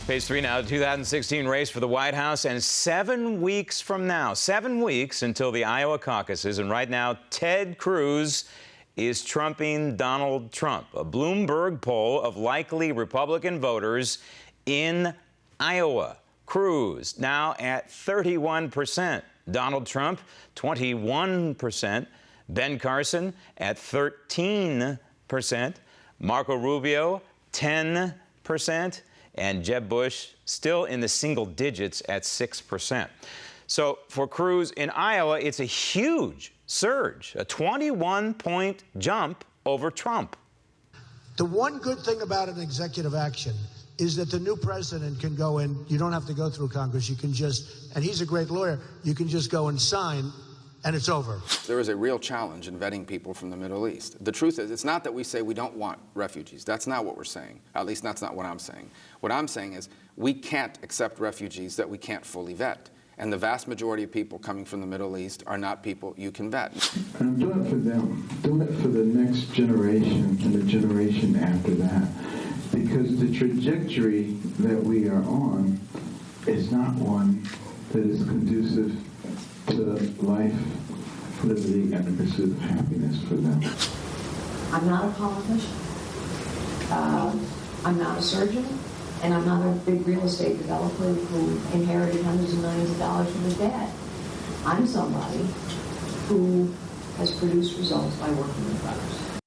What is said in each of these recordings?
Page 3 now, the 2016 race for the White House, and 7 weeks from now, 7 weeks until the Iowa caucuses, and right now, Ted Cruz is trumping Donald Trump. A Bloomberg poll of likely Republican voters in Iowa. Cruz now at 31%. Donald Trump, 21%. Ben Carson at 13%. Marco Rubio, 10%. And Jeb Bush still in the single digits at 6%. So for Cruz in Iowa, it's a huge surge, a 21-point jump over Trump. The one good thing about an executive action is that the new president can go in. You don't have to go through Congress. You can just, and he's a great lawyer, you can just go and sign, and it's over. There is a real challenge in vetting people from the Middle East. The truth is, it's not that we say we don't want refugees. That's not what we're saying. At least that's not what I'm saying. What I'm saying is we can't accept refugees that we can't fully vet. And the vast majority of people coming from the Middle East are not people you can vet. And do it for them. Do it for the next generation and the generation after that. Because the trajectory that we are on is not one that is conducive to life, liberty, and the pursuit of happiness for them. I'm not a politician. I'm not a surgeon. And I'm not a big real estate developer who inherited hundreds of millions of dollars from his dad. I'm somebody who has produced results by working with others.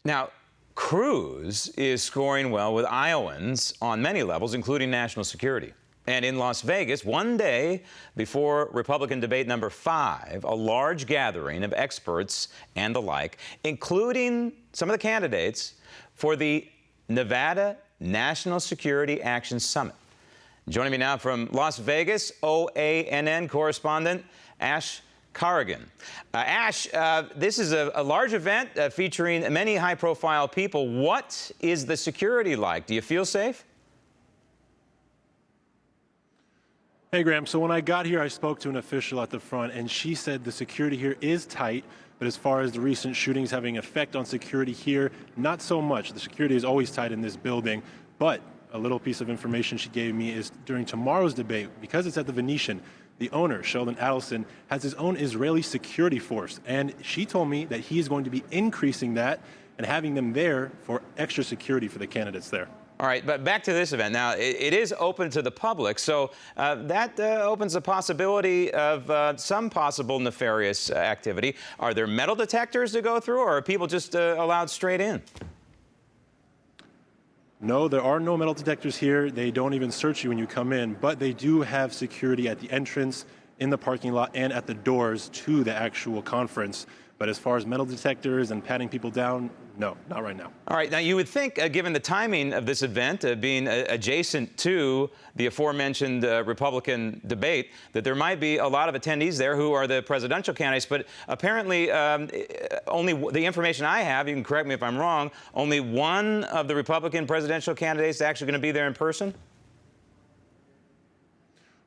Now, Cruz is scoring well with Iowans on many levels, including national security. And in Las Vegas, one day before Republican debate number 5, a large gathering of experts and the like, including some of the candidates for the Nevada National Security Action Summit. Joining me now from Las Vegas, OAN correspondent Ash Carrigan. Ash, this is a large event featuring many high-profile people. What is the security like? Do you feel safe? Hey, Graham. So when I got here, I spoke to an official at the front, and she said the security here is tight, but as far as the recent shootings having effect on security here, not so much. The security is always tight in this building, but a little piece of information she gave me is during tomorrow's debate, because it's at the Venetian, the owner, Sheldon Adelson, has his own Israeli security force, and she told me that he is going to be increasing that and having them there for extra security for the candidates there. All right, but back to this event. Now, it is open to the public, so that opens a possibility of some possible nefarious activity. Are there metal detectors to go through, or are people just allowed straight in? No, there are no metal detectors here. They don't even search you when you come in, but they do have security at the entrance, in the parking lot, and at the doors to the actual conference. But as far as metal detectors and patting people down, no, not right now. All right. Now, you would think, given the timing of this event being adjacent to the aforementioned Republican debate, that there might be a lot of attendees there who are the presidential candidates. But apparently, only the information I have, you can correct me if I'm wrong, only one of the Republican presidential candidates is actually going to be there in person?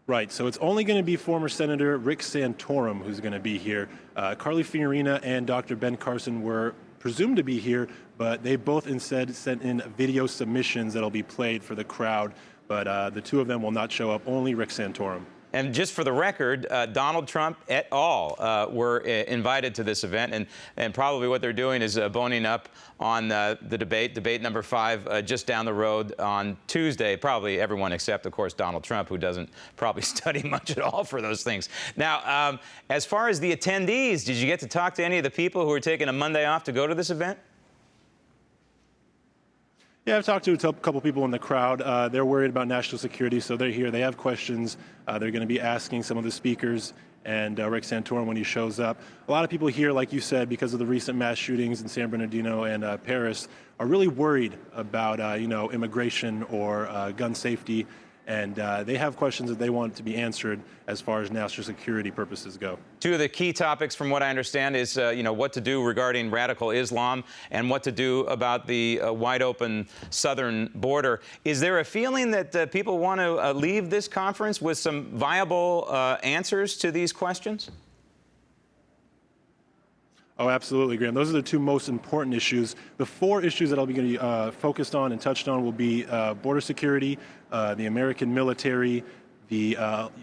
Right, so it's only going to be former Senator Rick Santorum who's going to be here. Carly Fiorina and Dr. Ben Carson were presumed to be here, but they both instead sent in video submissions that'll be played for the crowd. But the two of them will not show up, only Rick Santorum. And just for the record, Donald Trump et al. Were invited to this event, and probably what they're doing is boning up on the debate number 5, just down the road on Tuesday. Probably everyone except, of course, Donald Trump, who doesn't probably study much at all for those things. Now, as far as the attendees, did you get to talk to any of the people who are taking a Monday off to go to this event? Yeah, I've talked to a couple people in the crowd. They're worried about national security, so they're here. They have questions. They're going to be asking some of the speakers and Rick Santorum when he shows up. A lot of people here, like you said, because of the recent mass shootings in San Bernardino and Paris, are really worried about immigration or gun safety. And they have questions that they want to be answered as far as national security purposes go. Two of the key topics, from what I understand, is what to do regarding radical Islam and what to do about the wide-open southern border. Is there a feeling that people want to leave this conference with some viable answers to these questions? Oh, absolutely, Graham. Those are the two most important issues. The four issues that I'll be going to focused on and touched on will be border security, the American military, the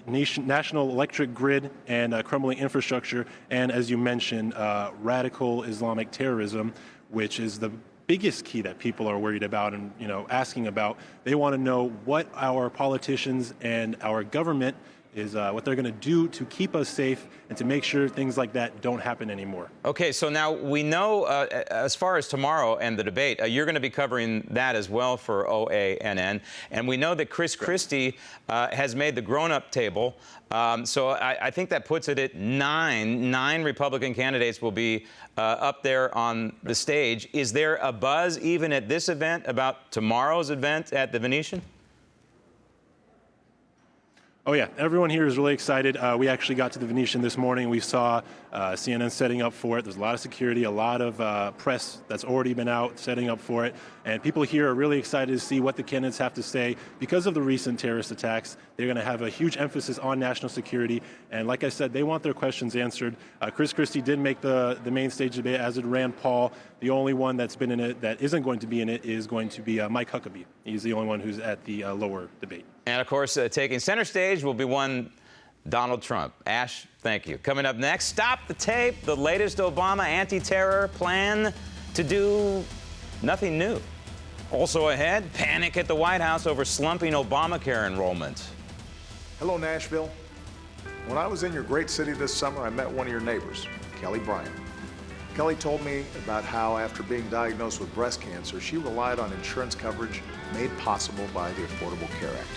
national electric grid, and crumbling infrastructure, and as you mentioned, radical Islamic terrorism, which is the biggest key that people are worried about and asking about. They want to know what our politicians and our government is what they're going to do to keep us safe and to make sure things like that don't happen anymore. Okay, so now we know as far as tomorrow and the debate, you're going to be covering that as well for OANN. And we know that Chris Christie has made the grown-up table. So I think that puts it at 9. 9 Republican candidates will be up there on the stage. Is there a buzz even at this event about tomorrow's event at the Venetian? Oh, yeah. Everyone here is really excited. We actually got to the Venetian this morning. We saw CNN setting up for it. There's a lot of security, a lot of press that's already been out setting up for it. And people here are really excited to see what the candidates have to say. Because of the recent terrorist attacks, they're going to have a huge emphasis on national security. And like I said, they want their questions answered. Chris Christie did make the main stage debate, as did Rand Paul. The only one that's been in it that isn't going to be in it is going to be Mike Huckabee. He's the only one who's at the lower debate. And, of course, taking center stage will be one Donald Trump. Ash, thank you. Coming up next, Stop the Tape, the latest Obama anti-terror plan to do nothing new. Also ahead, panic at the White House over slumping Obamacare enrollment. Hello, Nashville. When I was in your great city this summer, I met one of your neighbors, Kelly Bryant. Kelly told me about how, after being diagnosed with breast cancer, she relied on insurance coverage made possible by the Affordable Care Act.